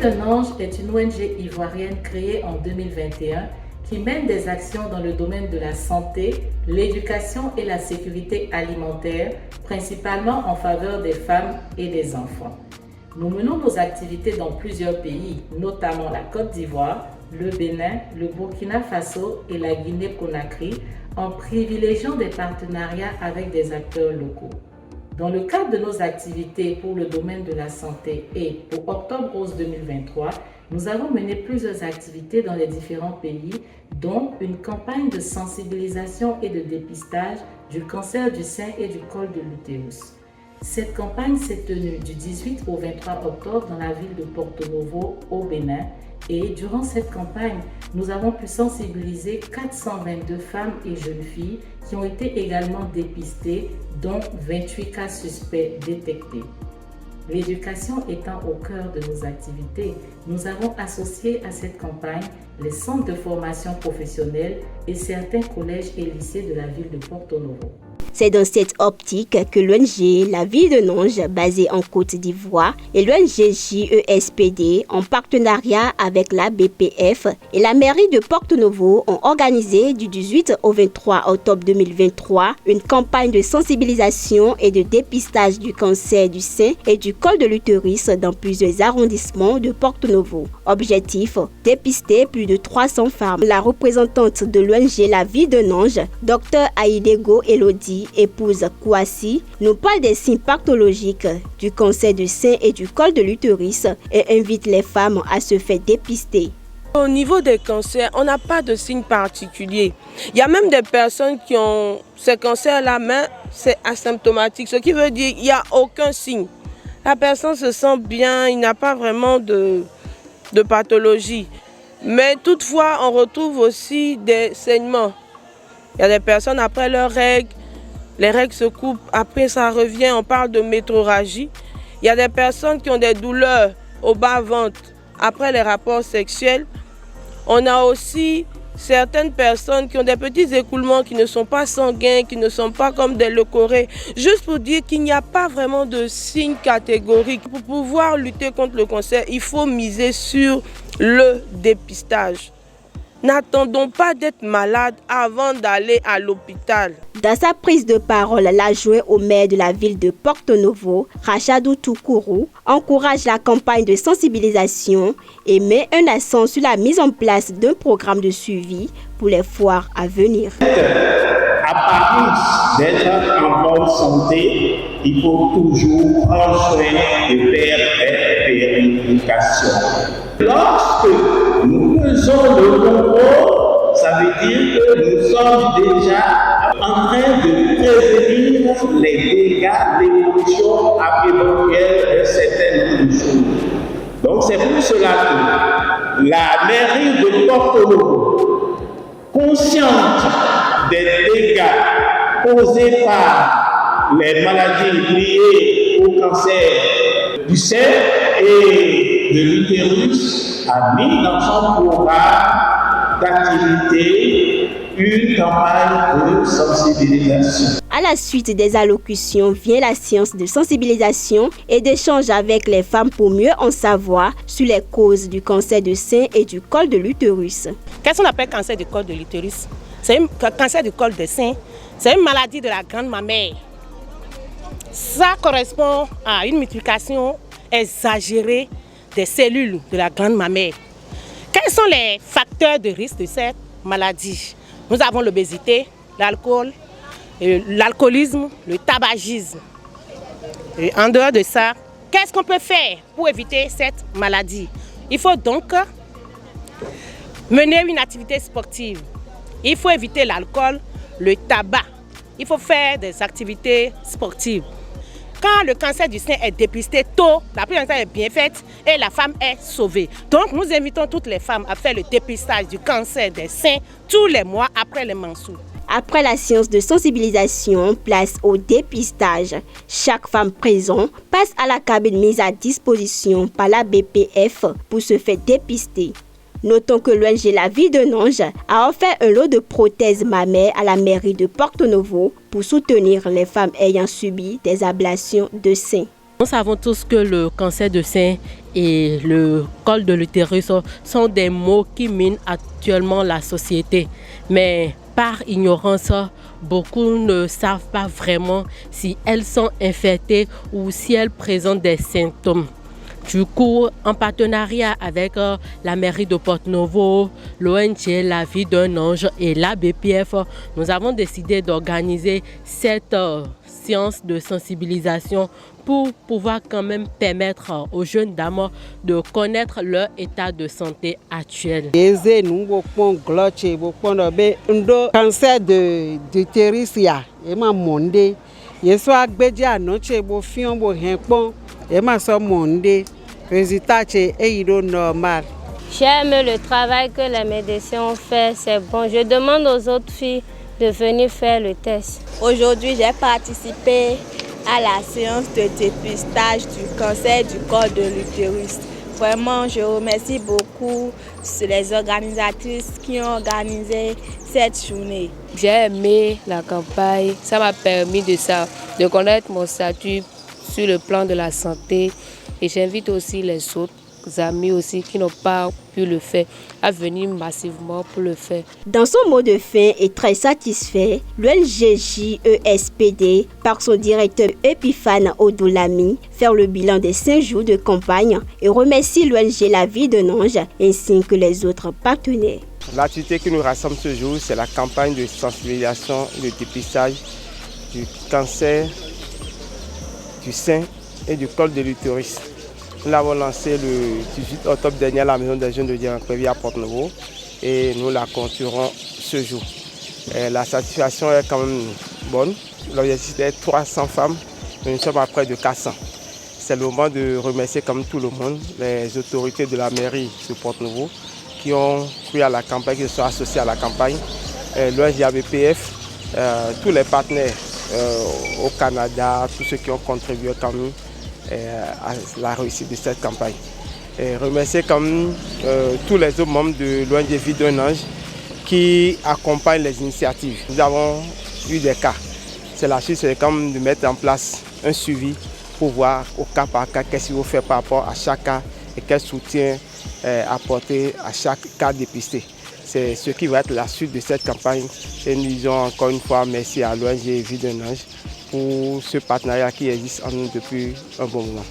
d'un ange est une ONG ivoirienne créée en 2021 qui mène des actions dans le domaine de la santé, l'éducation et la sécurité alimentaire, principalement en faveur des femmes et des enfants. Nous menons nos activités dans plusieurs pays, notamment la Côte d'Ivoire, le Bénin, le Burkina Faso et la Guinée-Conakry, en privilégiant des partenariats avec des acteurs locaux. Dans le cadre de nos activités pour le domaine de la santé et pour Octobre Rose 2023, nous avons mené plusieurs activités dans les différents pays, dont une campagne de sensibilisation et de dépistage du cancer du sein et du col de l'utérus. Cette campagne s'est tenue du 18 au 23 octobre dans la ville de Porto Novo, au Bénin, et durant cette campagne, nous avons pu sensibiliser 422 femmes et jeunes filles qui ont été également dépistées, dont 28 cas suspects détectés. L'éducation étant au cœur de nos activités, nous avons associé à cette campagne les centres de formation professionnelle et certains collèges et lycées de la ville de Porto Novo. C'est dans cette optique que l'ONG La Vie d'un Ange, basée en Côte d'Ivoire, et l'ONG JESPD, en partenariat avec la BPF et la mairie de Porto Novo, ont organisé du 18 au 23 octobre 2023 une campagne de sensibilisation et de dépistage du cancer du sein et du col de l'utérus dans plusieurs arrondissements de Porto Novo. Objectif, dépister plus de 300 femmes. La représentante de l'ONG La Vie d'un Ange, Dr Aïdego Elodie, épouse Kouassi, nous parle des signes pathologiques du cancer du sein et du col de l'utérus et invite les femmes à se faire dépister. Au niveau des cancers, on n'a pas de signes particuliers. Il y a même des personnes qui ont ces cancers-là, mais c'est asymptomatique, ce qui veut dire qu'il n'y a aucun signe. La personne se sent bien, il n'a pas vraiment de pathologie. Mais toutefois, on retrouve aussi des saignements. Il y a des personnes après leurs règles, les règles se coupent, après ça revient, on parle de métrorragie. Il y a des personnes qui ont des douleurs au bas-ventre après les rapports sexuels. On a aussi certaines personnes qui ont des petits écoulements qui ne sont pas sanguins, qui ne sont pas comme des leucorrhées. Juste pour dire qu'il n'y a pas vraiment de signes catégoriques. Pour pouvoir lutter contre le cancer, il faut miser sur le dépistage. N'attendons pas d'être malade avant d'aller à l'hôpital. Dans sa prise de parole, l'adjoint au maire de la ville de Porto Novo, Rachadou Toukourou, encourage la campagne de sensibilisation et met un accent sur la mise en place d'un programme de suivi pour les foires à venir. À part d'être en bonne santé, il faut toujours prendre soin de faire des vérifications. Lorsque nous faisons le contrôle, ça veut dire que nous sommes déjà en train de prévenir les dégâts, l'évolution éventuelle de certaines choses. Donc c'est pour cela que la mairie de Porto Novo, consciente des dégâts causés par les maladies liées au cancer du sein et de l'utérus, a mis dans son programme d'activité une campagne de sensibilisation. À la suite des allocutions vient la séance de sensibilisation et d'échange avec les femmes pour mieux en savoir sur les causes du cancer du sein et du col de l'utérus. Qu'est-ce qu'on appelle cancer du col de l'utérus? C'est un cancer du col du sein. C'est une maladie de la grande mammaire. Ça correspond à une multiplication exagérée des cellules de la grande mammaire. Quels sont les facteurs de risque de cette maladie? Nous avons l'obésité, l'alcool, l'alcoolisme, le tabagisme. Et en dehors de ça, qu'est-ce qu'on peut faire pour éviter cette maladie? Il faut donc mener une activité sportive. Il faut éviter l'alcool, le tabac. Il faut faire des activités sportives. Quand le cancer du sein est dépisté tôt, la prise en charge est bien faite et la femme est sauvée. Donc nous invitons toutes les femmes à faire le dépistage du cancer des seins tous les mois après les menstrues. Après la séance de sensibilisation, place au dépistage. Chaque femme présente passe à la cabine mise à disposition par la BPF pour se faire dépister. Notons que l'ONG La Vie d'un Ange a offert un lot de prothèses mammaires à la mairie de Porto Novo pour soutenir les femmes ayant subi des ablations de seins. Nous savons tous que le cancer de sein et le col de l'utérus sont des maux qui minent actuellement la société. Mais par ignorance, beaucoup ne savent pas vraiment si elles sont infectées ou si elles présentent des symptômes. Du coup, en partenariat avec la mairie de Porto-Novo, l'ONG La Vie d'un Ange et la BPF, nous avons décidé d'organiser cette séance de sensibilisation pour pouvoir quand même permettre aux jeunes dames de connaître leur état de santé actuel. Cancer de l'utérus, résultat est normal. J'aime le travail que les médecins ont fait, c'est bon. Je demande aux autres filles de venir faire le test. Aujourd'hui, j'ai participé à la séance de dépistage du cancer du col de l'utérus. Vraiment, je remercie beaucoup les organisatrices qui ont organisé cette journée. J'ai aimé la campagne, ça m'a permis de connaître mon statut sur le plan de la santé et j'invite aussi les autres amis aussi qui n'ont pas pu le faire à venir massivement pour le faire. Dans son mot de fin et très satisfait, l'ONG JESPD, par son directeur Epiphane Odoulami, fait le bilan des 5 jours de campagne et remercie l'ONG La Vie d'un Ange ainsi que les autres partenaires. L'activité qui nous rassemble ce jour, c'est la campagne de sensibilisation et de dépistage du cancer du sein et du col de l'utérus. Nous l'avons lancé le 18 octobre dernier à la maison des jeunes de Diankrevi à Porto-Novo et nous la clôturons ce jour. La satisfaction est quand même bonne. L'objectif est 300 femmes, mais nous sommes à près de 400. C'est le moment de remercier comme tout le monde, les autorités de la mairie de Porto-Novo qui ont cru à la campagne, qui se sont associés à la campagne, l'ONG ABPF, tous les partenaires au Canada, tous ceux qui ont contribué quand même à la réussite de cette campagne. Et remercier comme tous les autres membres de l'ONG Vie d'un Ange qui accompagnent les initiatives. Nous avons eu des cas. C'est la suite, c'est comme de mettre en place un suivi pour voir au cas par cas qu'est-ce qu'il faut faire par rapport à chaque cas et quel soutien apporter à chaque cas dépisté. C'est ce qui va être la suite de cette campagne. Et nous disons encore une fois merci à l'ONG Vie d'un Ange pour ce partenariat qui existe en nous depuis un bon moment.